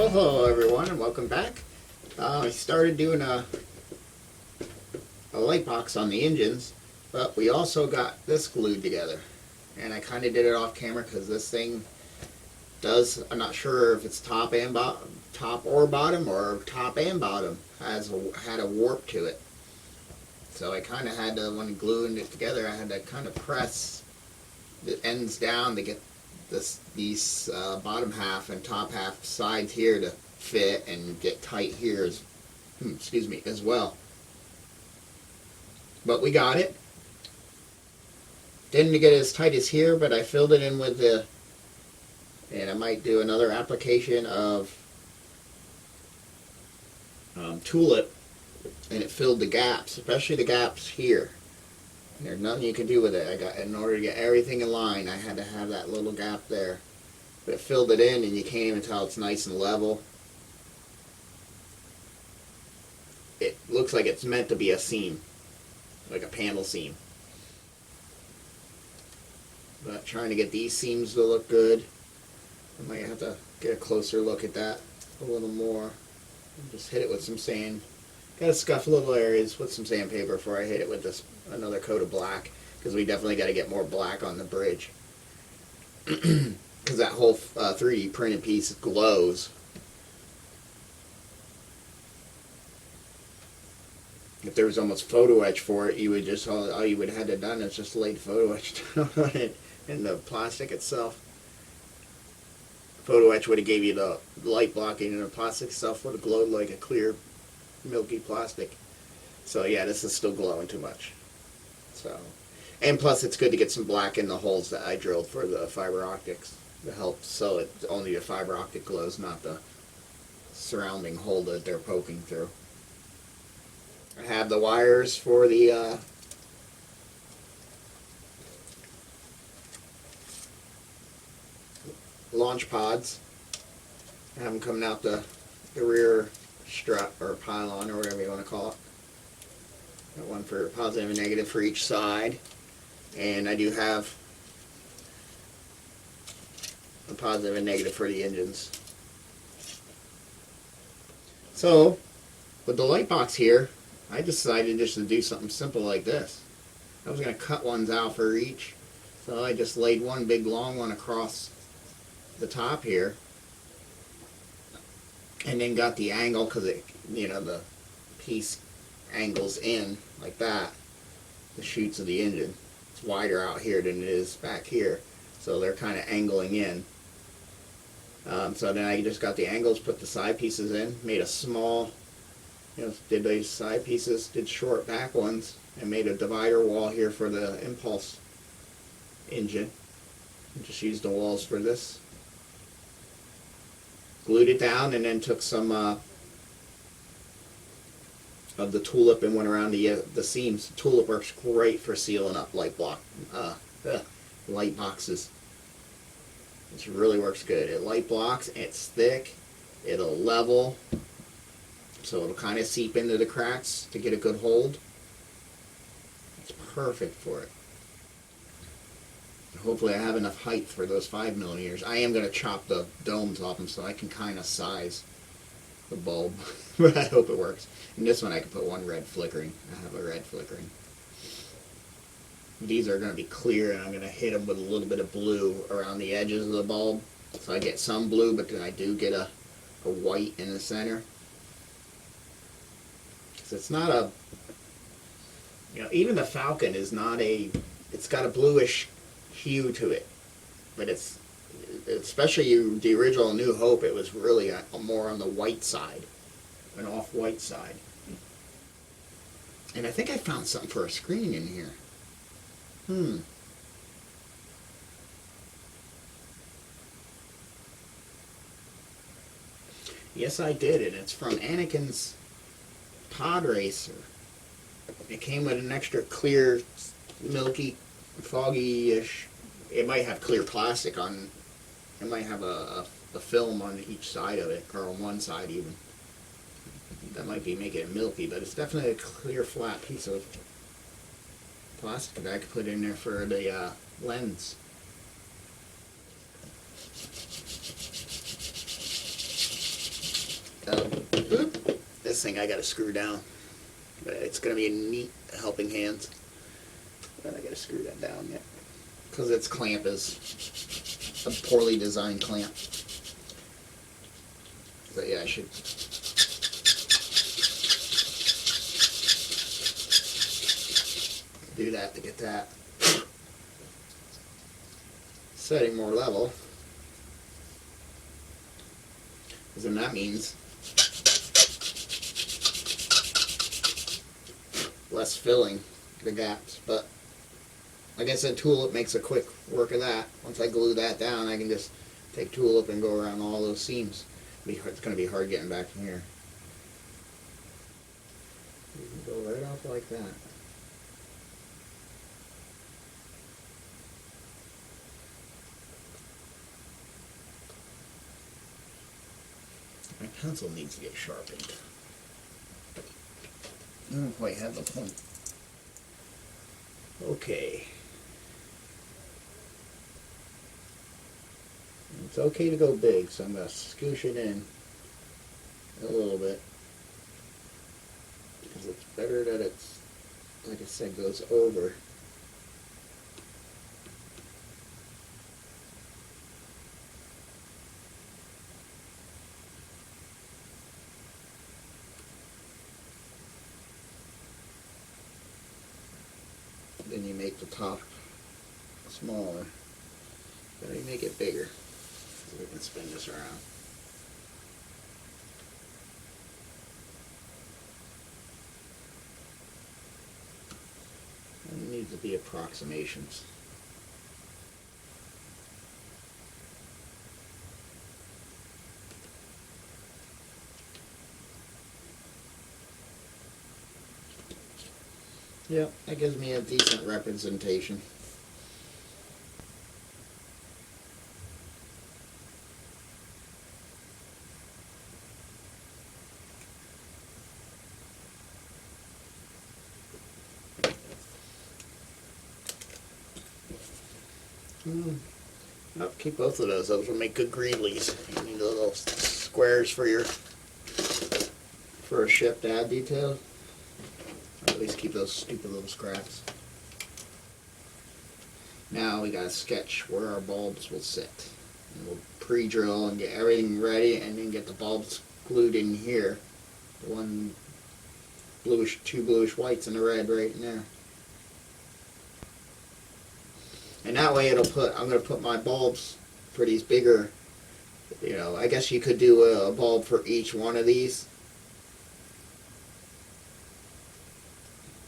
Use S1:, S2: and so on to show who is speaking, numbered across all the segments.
S1: Well, hello everyone and welcome back. I started doing a light box on the engines, but we also got this glued together. And I kind of did it off camera because this thing does, I'm not sure if it's top or bottom, or top and bottom, had a warp to it. So I kind of had to, when gluing it together, I had to kind of press the ends down to get these bottom half and top half sides here to fit and get tight here as well. But we got it. Didn't get it as tight as here, but I filled it in with and I might do another application of tulip, and it filled the gaps, especially the gaps here. There's nothing you can do with it. In order to get everything in line, I had to have that little gap there. But it filled it in, and you can't even tell it's nice and level. It looks like it's meant to be a seam, like a panel seam. But trying to get these seams to look good, I might have to get a closer look at that a little more. Just hit it with some sand. Gotta scuff little areas with some sandpaper before I hit it with another coat of black, because we definitely got to get more black on the bridge. Because that whole 3D printed piece glows. If there was almost photo etch for it, you would just all you would have had to done is just laid photo etch down on it in the plastic itself. Photo etch would have gave you the light blocking, and the plastic itself would have glowed like a clear milky plastic. So yeah, this is still glowing too much. So, and plus it's good to get some black in the holes that I drilled for the fiber optics to help, so it only the fiber optic glows, not the surrounding hole that they're poking through. I have the wires for the launch pods. I have them coming out the rear strut or pylon or whatever you want to call it. Got one for positive and negative for each side, and I do have a positive and negative for the engines. So with the light box here, I decided just to do something simple like this. I was going to cut ones out for each, so I just laid one big long one across the top here, and then got the angle, because it, the piece angles in like that, the chutes of the engine. It's wider out here than it is back here, so they're kind of angling in. So then I just got the angles, put the side pieces in, made a small, did these side pieces, did short back ones, and made a divider wall here for the impulse engine. And just used the walls for this. Glued it down, and then took some of the tulip and went around the seams. Tulip works great for sealing up light boxes. It really works good. It light blocks, it's thick, it'll level, so it'll kind of seep into the cracks to get a good hold. It's perfect for it. Hopefully I have enough height for those 5mm. I am going to chop the domes off them so I can kind of size the bulb, but I hope it works. And this one I can put one red flickering. I have a red flickering. These are going to be clear, and I'm going to hit them with a little bit of blue around the edges of the bulb. So I get some blue, but then I do get a white in the center. Because it's not a, even the Falcon is not it's got a bluish hue to it, but it's, especially the original New Hope, it was really more on the white side, an off-white side. And I think I found something for a screen in here. Yes, I did, and it's from Anakin's Pod Racer. It came with an extra clear, milky, foggy-ish. It might have clear plastic on. It might have a film on each side of it, or on one side even. That might be making it milky, but it's definitely a clear, flat piece of plastic that I could put in there for the lens. This thing I gotta screw down. But it's gonna be a neat helping hands. But I gotta screw that down yet. Because its clamp is a poorly designed clamp. But yeah, I should do that to get that setting more level. Because then that means less filling the gaps. But like I said, tulip makes a quick work of that. Once I glue that down, I can just take tulip and go around all those seams. It's going to be hard getting back from here. You can go right off like that. My pencil needs to get sharpened. I don't quite have the point. Okay. It's okay to go big, so I'm going to scoosh it in a little bit. Because it's better that it's, like I said, goes over. Then you make the top smaller. Then you make it bigger. So we can spin this around. And it needs to be approximations. Yep, that gives me a decent representation. I'll keep both of those. Those will make good greenies. You need little squares for a ship to add detail. Or at least keep those stupid little scraps. Now we gotta sketch where our bulbs will sit. And we'll pre-drill and get everything ready, and then get the bulbs glued in here. The one bluish, two bluish whites and a red right in there. And that way it'll put, I'm going to put my bulbs for these bigger, you know, I guess you could do a bulb for each one of these.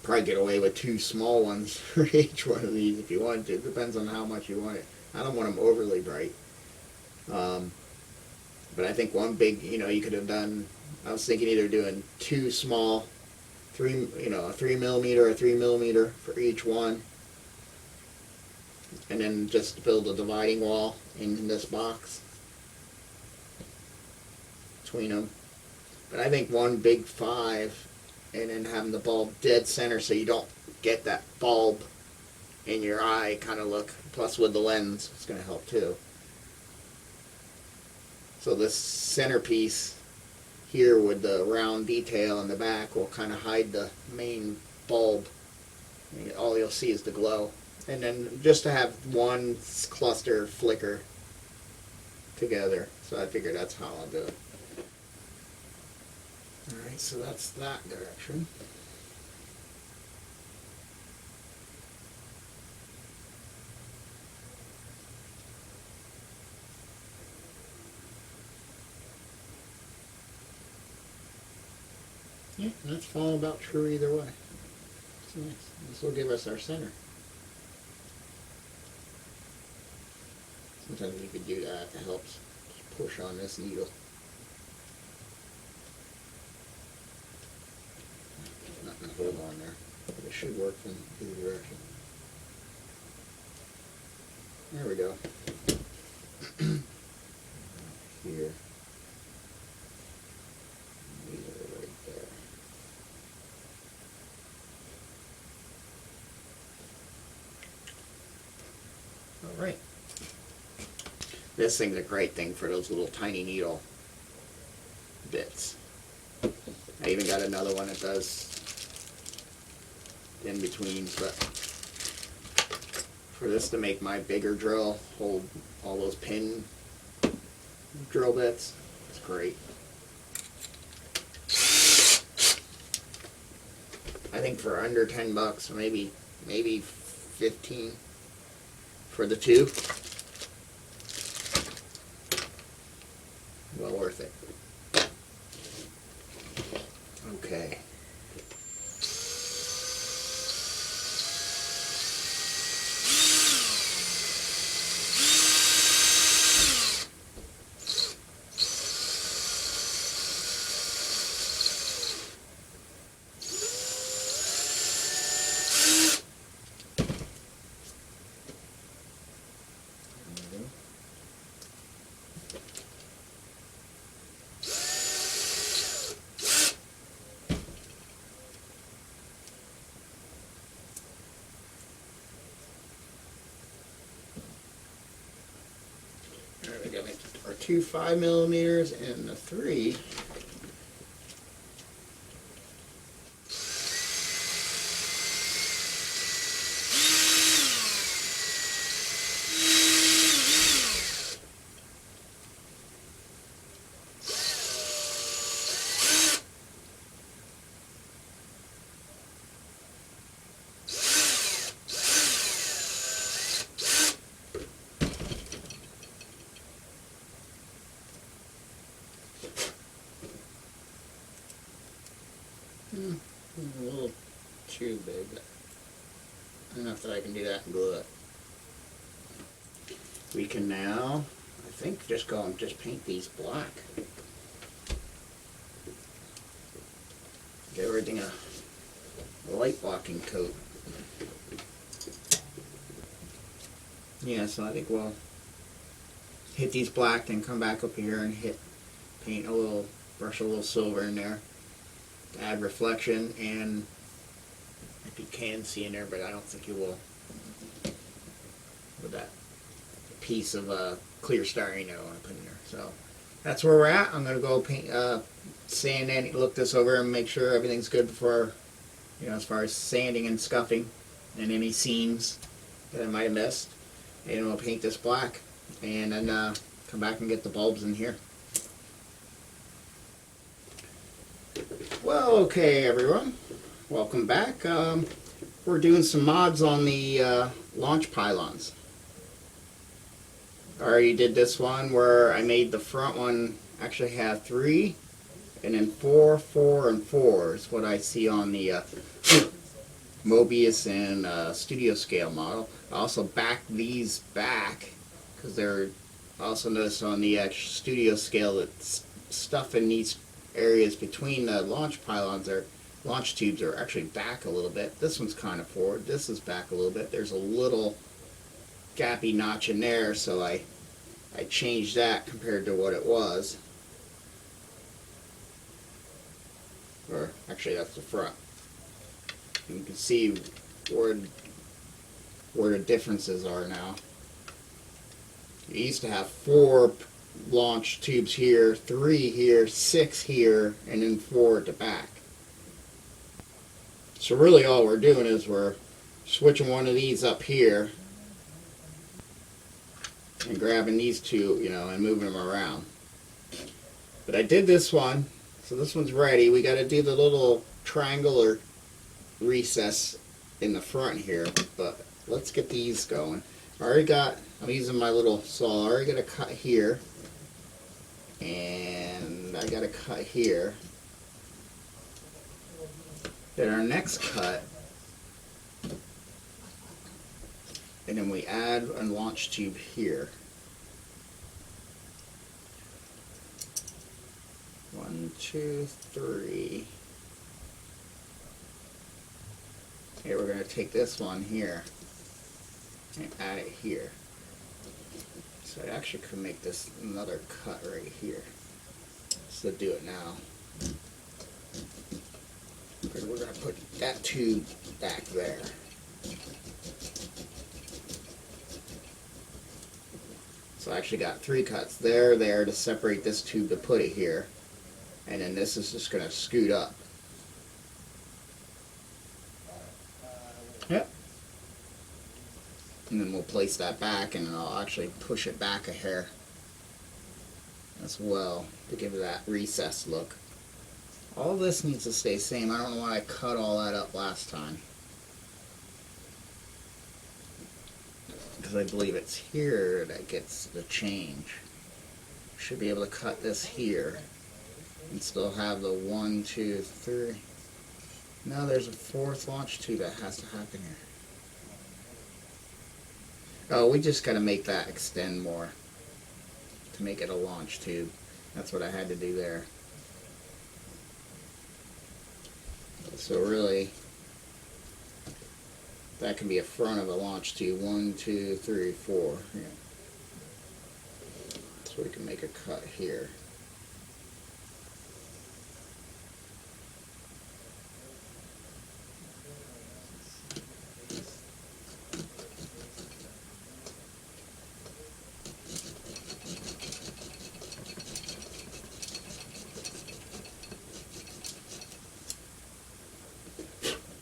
S1: Probably get away with two small ones for each one of these if you want to. It depends on how much you want it. I don't want them overly bright. But I think one big, you know, you could have done, I was thinking either doing two small, a 3mm or a 3mm for each one. And then just build a dividing wall in this box between them. But I think one big 5, and then having the bulb dead center so you don't get that bulb in your eye kind of look. Plus with the lens, it's going to help too. So this centerpiece here with the round detail in the back will kind of hide the main bulb. All you'll see is the glow. And then just to have one cluster flicker together. So I figured that's how I'll do it. Alright, so that's that direction. Yeah, that's falling about true either way. It's nice. This will give us our center. Sometimes you could do that. It helps just push on this needle. Nothing to hold on there. But it should work from either direction. There we go. Here. These are right there. All right. This thing's a great thing for those little tiny needle bits. I even got another one that does in between, but for this to make my bigger drill hold all those pin drill bits, it's great. I think for under $10, maybe 15 for the two. Well worth it. Okay. We got our two 5mm and the 3. A little too big, but enough that I can do that and glue it. We can now, I think, just go and just paint these black. Give everything a light blocking coat. Yeah, so I think we'll hit these black, then come back up here and paint a little, brush a little silver in there. Add reflection, and if you can see in there, but I don't think you will, with that piece of clear styrene I want to put in there. So that's where we're at. I'm going to go paint, sand and look this over and make sure everything's good before, as far as sanding and scuffing and any seams that I might have missed. And we'll paint this black, and then come back and get the bulbs in here. Well, okay, everyone, welcome back. We're doing some mods on the launch pylons. I already did this one where I made the front one actually have 3, and then 4, 4, and 4 is what I see on the Mobius and studio scale model. I also backed these back because they're also noticed on the studio scale that stuff in these areas between the launch pylons or launch tubes are actually back a little bit. This one's kind of forward. This is back a little bit. There's a little gappy notch in there, so I changed that compared to what it was. Or actually, that's the front. And you can see where the differences are now. You used to have 4 launch tubes here, 3 here, 6 here, and then 4 at the back. So really all we're doing is we're switching one of these up here and grabbing these 2, and moving them around. But I did this one, so this one's ready. We got to do the little triangular recess in the front here, but let's get these going. I'm using my little saw. I already got a cut here, and I got a cut here. Then our next cut, and then we add a launch tube here. 1, 2, 3. Here we're going to take this one here and add it here. So I actually could make this another cut right here. So do it now. And we're going to put that tube back there. So I actually got 3 cuts there to separate this tube to put it here. and then this is just going to scoot up. Yep. And then we'll place that back, and I'll actually push it back a hair as well to give it that recessed look. All this needs to stay same. I don't know why I cut all that up last time, because I believe it's here that gets the change. Should be able to cut this here and still have the 1, 2, 3. Now there's a 4th launch tube that has to happen here. Oh, we just got to make that extend more to make it a launch tube. That's what I had to do there. So really, that can be a front of a launch tube. 1, 2, 3, 4. Yeah. So we can make a cut here.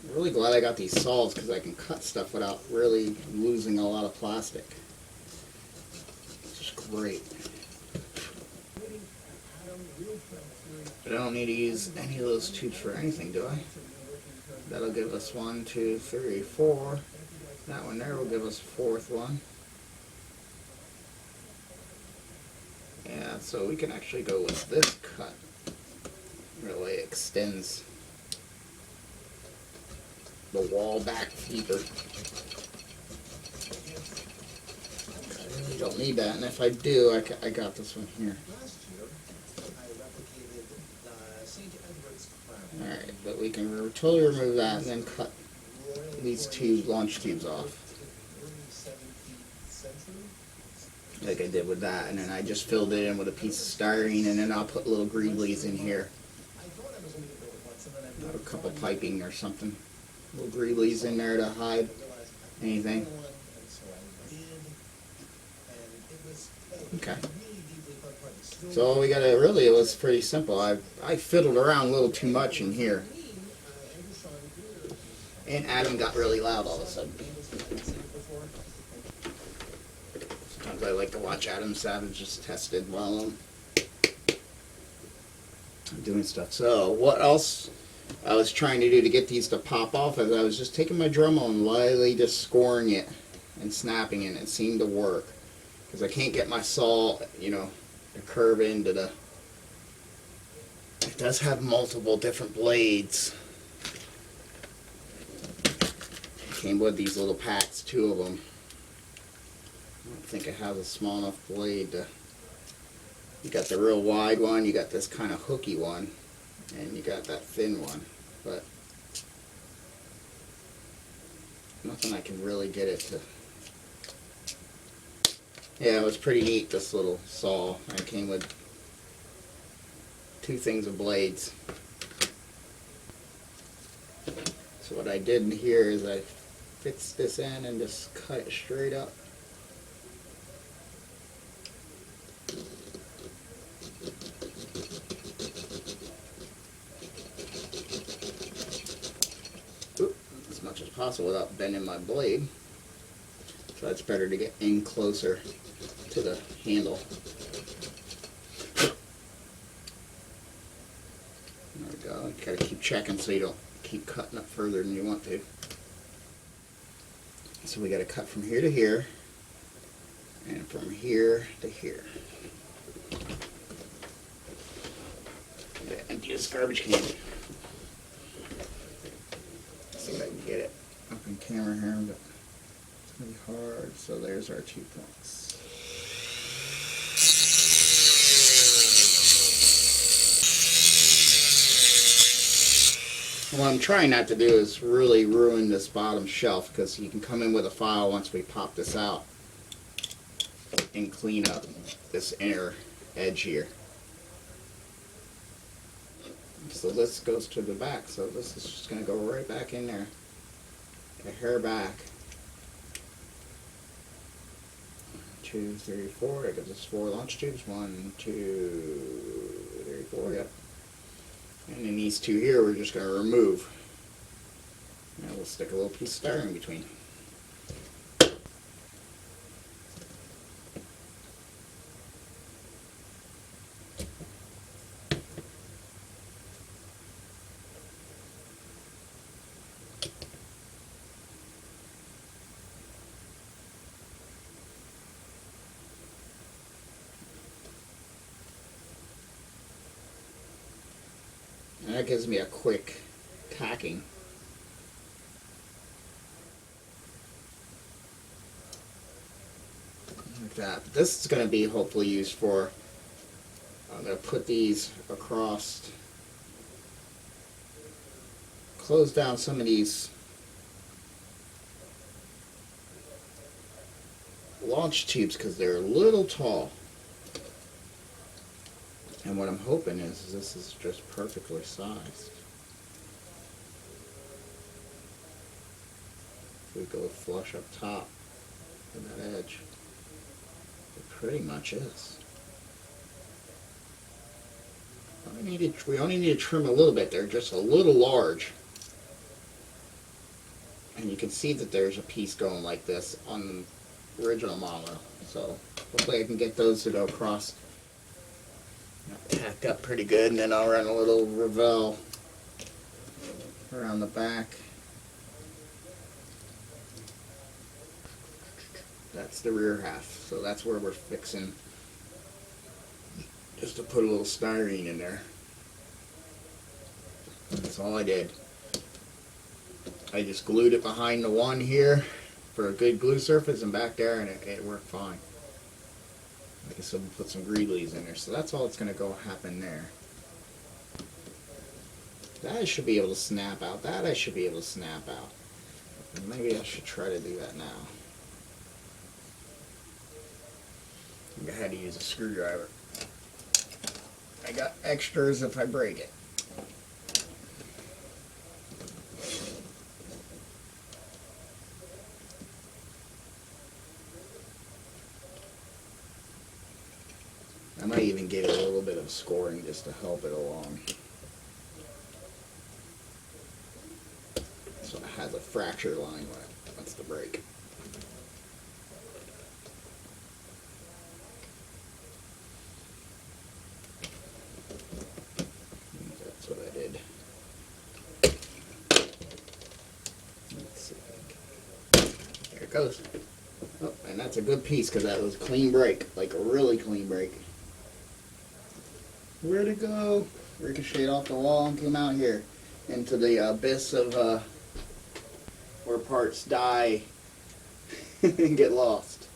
S1: I'm really glad I got these saws because I can cut stuff without really losing a lot of plastic. It's just great. But I don't need to use any of those tubes for anything, do I? That'll give us 1, 2, 3, 4. That one there will give us a 4th one. Yeah, so we can actually go with this cut. Really extends the wall back deeper. I really don't need that, and if I do, I got this one here. Alright, but we can totally remove that and then cut these 2 launch tubes off. Like I did with that, and then I just filled it in with a piece of styrene, and then I'll put little greeblies in here. A couple piping or something. Little greeblies in there to hide anything. Okay. So all we gotta really, it was pretty simple. I fiddled around a little too much in here. And Adam got really loud all of a sudden. Sometimes I like to watch Adam Savage just tested while I'm doing stuff. So what else I was trying to do to get these to pop off is I was just taking my Dremel and lightly just scoring it and snapping it, and it seemed to work. Because I can't get my saw, you know, to curve into the... It does have multiple different blades. It came with these little packs, 2 of them. I don't think it has a small enough blade to... You got the real wide one, you got this kind of hooky one, and you got that thin one, but nothing I can really get it to. Yeah, it was pretty neat, this little saw. It came with 2 things of blades. So what I did in here is I fixed this in and just cut it straight up. As much as possible without bending my blade. So it's better to get in closer to the handle. There we go. You gotta keep checking so you don't keep cutting up further than you want to. So we gotta cut from here to here, and from here to here. Gotta empty this garbage can. See if I can get it up in camera here, but it's gonna be hard. So there's our 2 points. What I'm trying not to do is really ruin this bottom shelf, because you can come in with a file once we pop this out and clean up this inner edge here. So this goes to the back, so this is just going to go right back in there, a hair back. 2, 3, 4. That gives us 4 launch tubes. 1, 2, 3, 4. Yep. And then these two here we're just going to remove. Now we'll stick a little piece of styrene in between. And that gives me a quick tacking. Like that. This is going to be hopefully used for, I'm going to put these across, close down some of these launch tubes because they're a little tall. And what I'm hoping is this is just perfectly sized. If we go flush up top with that edge, it pretty much is. We only need to trim a little bit. They're just a little large. And you can see that there's a piece going like this on the original model. So hopefully I can get those to go across. Tacked up pretty good, and then I'll run a little reveal around the back. That's the rear half, so that's where we're fixing, just to put a little styrene in there. That's all I did. I just glued it behind the one here for a good glue surface, and back there, and it worked fine. I guess we'll put some greases in there, so that's all that's going to go happen there. That I should be able to snap out. That I should be able to snap out. Maybe I should try to do that now. I think I had to use a screwdriver. I got extras if I break it. I might even give it a little bit of scoring just to help it along. So it has a fracture line when it wants to break. That's what I did. Let's see. There it goes. Oh, and that's a good piece because that was a clean break, like a really clean break. Where'd it go? Ricocheted off the wall and came out here into the abyss of where parts die and get lost.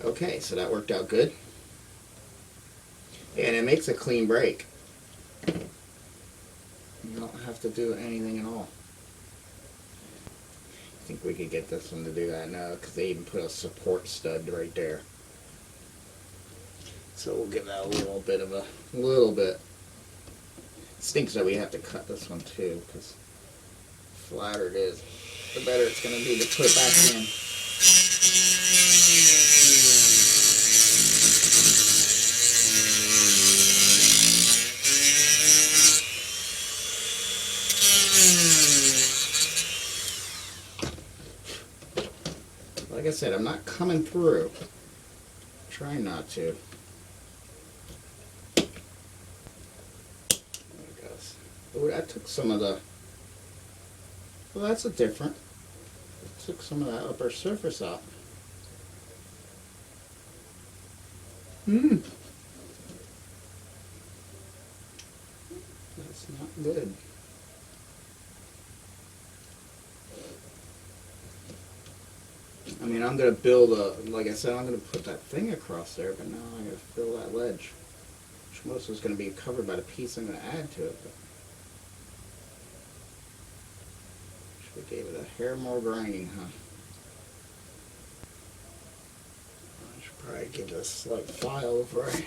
S1: Okay, so that worked out good. And it makes a clean break. You don't have to do anything at all. I think we could get this one to do that now because they even put a support stud right there. So we'll give that a little bit. It stinks that we have to cut this one too, because the flatter it is, the better it's going to be to put it back in. Like I said, I'm not coming through. Trying not to. Oh, that took some of the, well, that's a different, it took some of that upper surface off. That's not good. I mean, I'm going to build a, like I said, I'm going to put that thing across there, but now I'm going to fill that ledge, which most is going to be covered by the piece I'm going to add to it. But we gave it a hair more grinding, huh? I should probably give it a slight file before I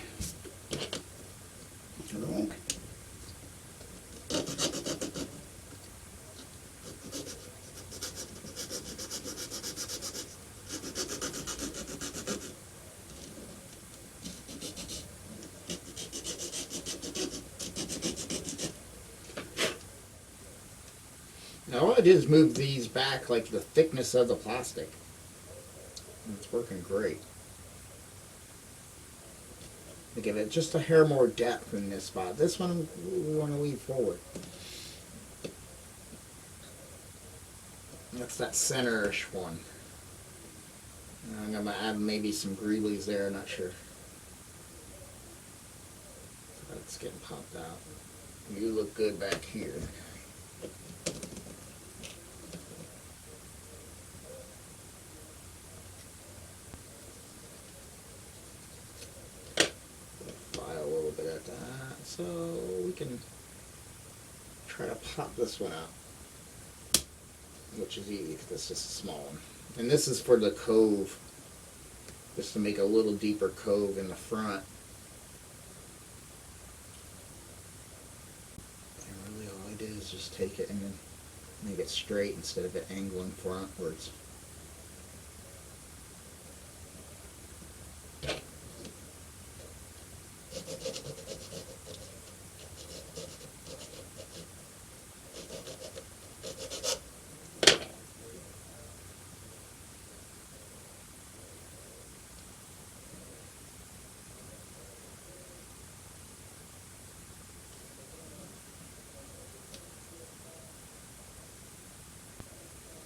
S1: won't. I did is move these back like the thickness of the plastic. And it's working great. To give it just a hair more depth in this spot. This one we want to lean forward. That's that center-ish one. I'm going to add maybe some greeblies there, not sure. That's getting popped out. You look good back here. File a little bit at that, so we can try to pop this one out, which is easy because it's just a small one. And this is for the cove, just to make a little deeper cove in the front. And really all I did is just take it and then make it straight instead of it angling frontwards.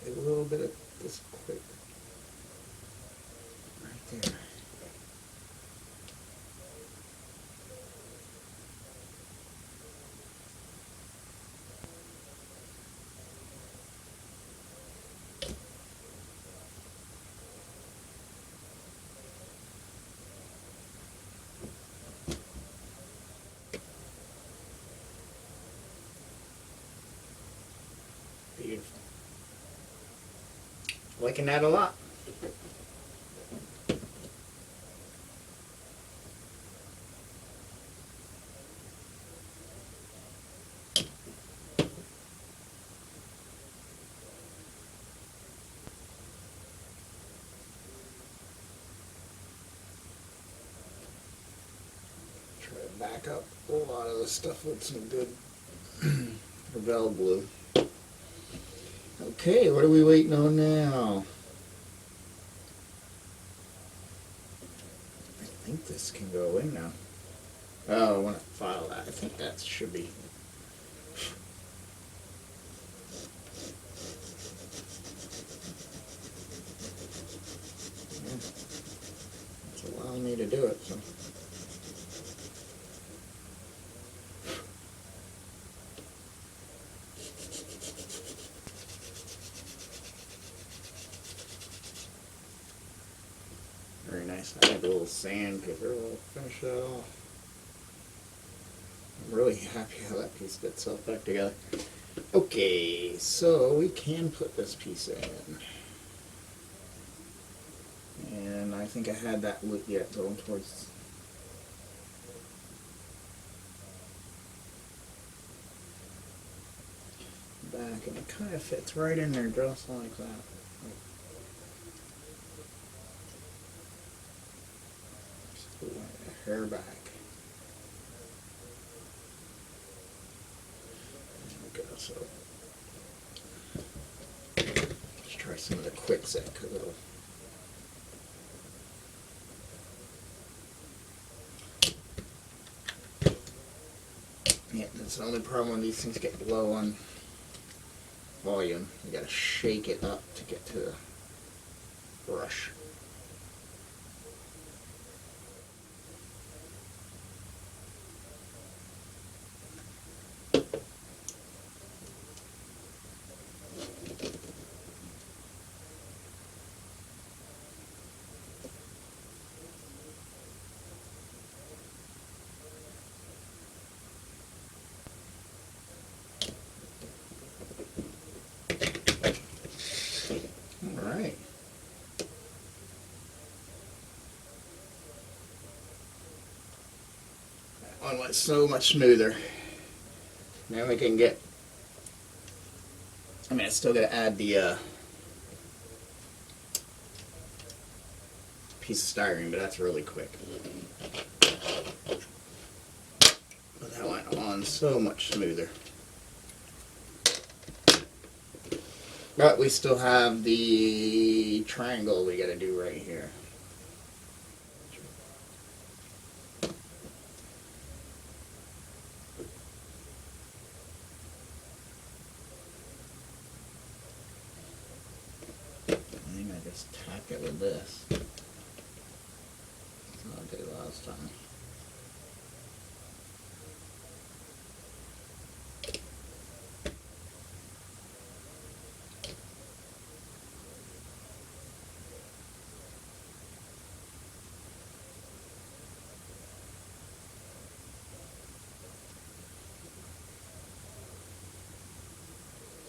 S1: A little bit of this quick right there. Beautiful. Liking that a lot. Try to back up a lot of the stuff with some good Revell glue. Okay, what are we waiting on now? I think this can go in now. Oh, I want to file that. I think that should be. Yeah. It's allowing me to do it, so. Very nice. I have a little sandpaper. We'll finish that off. I'm really happy how that piece gets itself back together. Okay, so we can put this piece in. And I think I had that look yet going towards. Back, and it kind of fits right in there just like that. Hair back. There we go. So let's try some of the quick set because it'll. Yeah, that's the only problem when these things get low on volume. You gotta shake it up to get to the brush. Alright. That one went so much smoother. Now we can get, I mean, I still got to add the piece of styrene, but that's really quick. But that went on so much smoother. But we still have the triangle we gotta do right here. I think I just tack it with this. That's what I did last time.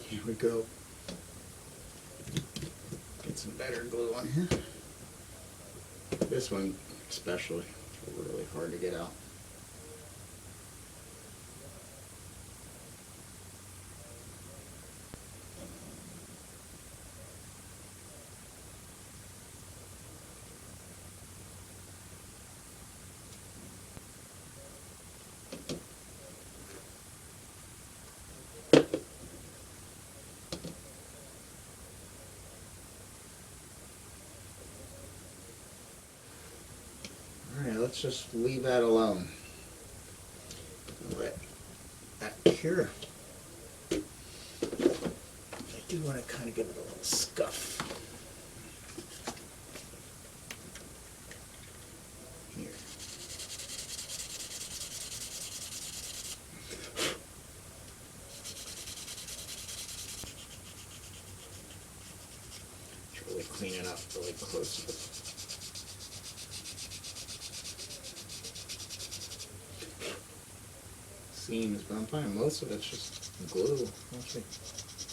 S1: Here we go. Get some better glue on here. This one especially, really hard to get out. Alright, let's just leave that alone. Let that cure. I do want to kind of give it a little scuff. Here. Just really clean it up really close. Seams, but I'm finding most of it's just glue. Once we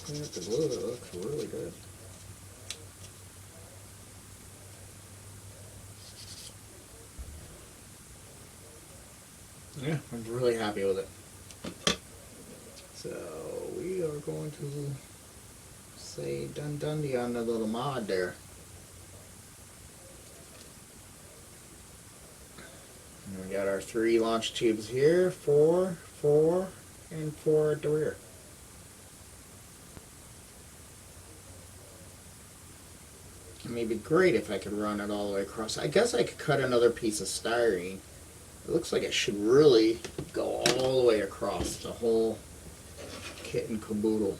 S1: clean up the glue, it looks really good. Yeah, I'm really happy with it. So we are going to say done Dundee on the little mod there. And we got our 3 launch tubes here, 4, 4, and 4 at the rear. It may be great if I could run it all the way across. I guess I could cut another piece of styrene. It looks like it should really go all the way across the whole kit and caboodle.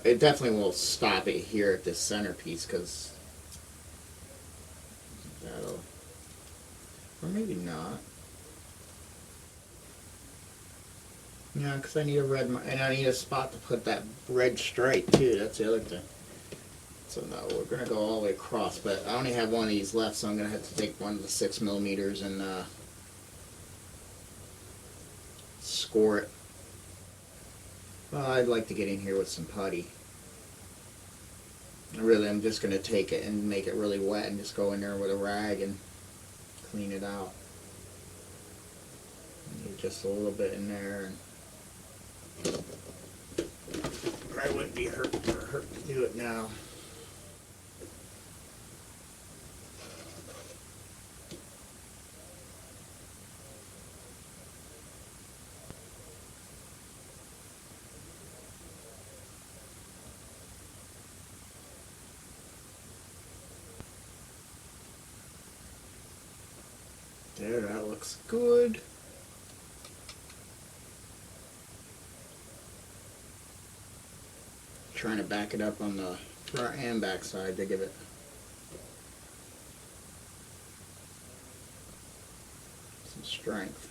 S1: It definitely will stop it here at this centerpiece because that'll, or maybe not. Yeah, because I need a red, and I need a spot to put that red stripe too. That's the other thing. So no, we're gonna go all the way across, but I only have one of these left, so I'm gonna have to take one of the 6mm and score it. Well, I'd like to get in here with some putty. Really, I'm just gonna take it and make it really wet and just go in there with a rag and clean it out. Need just a little bit in there, and I wouldn't be hurt to do it now. There, that looks good. Trying to back it up on the front and back side to give it some strength.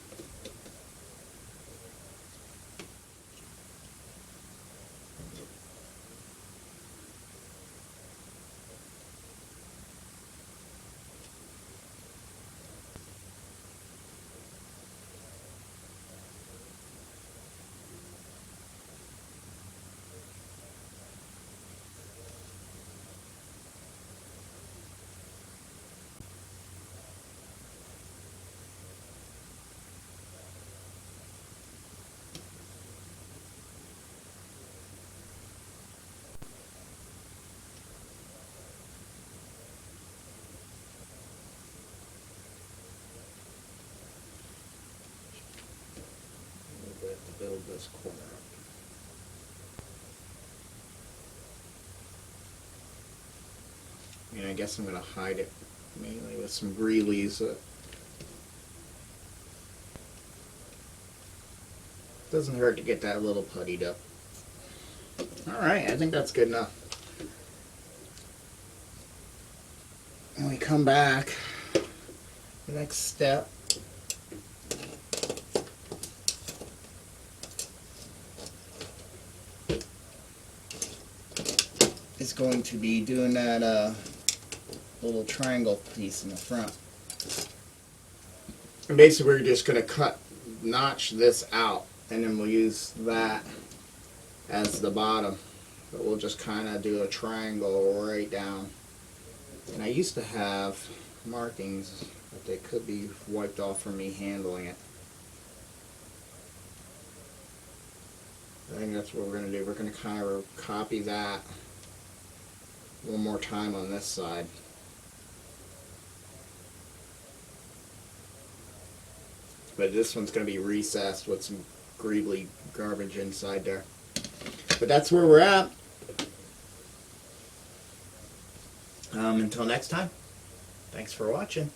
S1: To build this corner up. And I guess I'm going to hide it mainly with some greelies. Doesn't hurt to get that a little puttied up. Alright, I think that's good enough. When we come back, the next step is going to be doing that little triangle piece in the front. And basically we're just going to notch this out, and then we'll use that as the bottom. But we'll just kind of do a triangle right down. And I used to have markings, but they could be wiped off from me handling it. I think that's what we're going to do. We're going to kind of copy that one more time on this side. But this one's going to be recessed with some greebly garbage inside there. But that's where we're at. Until next time, thanks for watching.